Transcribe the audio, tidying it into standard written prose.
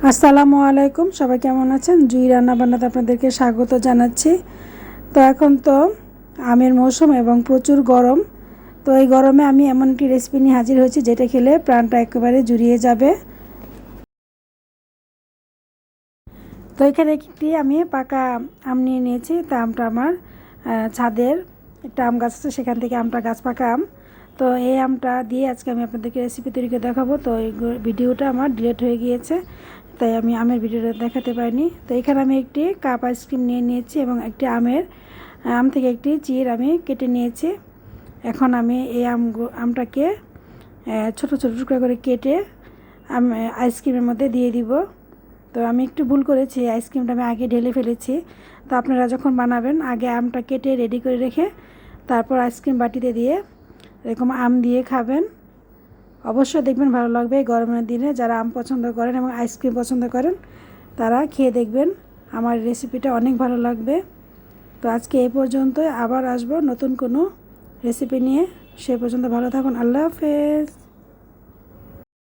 আসসালামু আলাইকুম, সবাই কেমন আছেন? জুই রান্না বান্নাতে আপনাদেরকে স্বাগত জানাচ্ছি। তো এখন তো আমের মৌসুম এবং প্রচুর গরম। তো এই গরমে আমি এমন একটি রেসিপি নিয়ে হাজির হয়েছি যেটা খেলে প্রাণটা একেবারে জুড়িয়ে যাবে। তো এখানে একটি আমি পাকা আম নিয়ে নিয়েছি। তা আমটা আমার ছাদের একটা আম গাছ আছে, সেখান থেকে আমটা গাছ পাকা আম। তো এই আমটা দিয়ে আজকে আমি আপনাদেরকে রেসিপি তৈরি করে দেখাবো। তো এই ভিডিওটা আমার ডিলিট হয়ে গিয়েছে, তাই আমি আমের ভিডিওটা দেখাতে পারিনি। তো এখানে আমি একটি কাপ আইসক্রিম নিয়ে নিয়েছি এবং একটি আম থেকে একটি চিড় আমি কেটে নিয়েছি। এখন আমি এই আমটাকে ছোট ছোট টুকরা করে কেটে আইসক্রিমের মধ্যে দিয়ে দিব। তো আমি একটু ভুল করেছি, আইসক্রিমটা আমি আগে ঢেলে ফেলেছি। তো আপনারা যখন বানাবেন আগে আমটা কেটে রেডি করে রেখে তারপর আইসক্রিম বাটিতে দিয়ে এরকম আম দিয়ে খাবেন। অবশ্যই দেখবেন ভালো লাগবে। গরমের দিনে যারা আম পছন্দ করেন এবং আইসক্রিম পছন্দ করেন তারা খেয়ে দেখবেন, আমার রেসিপিটা অনেক ভালো লাগবে। তো আজকে এই পর্যন্তই, আবার আসবো নতুন কোনো রেসিপি নিয়ে। সে পর্যন্ত ভালো থাকুন। আল্লাহ হাফেজ।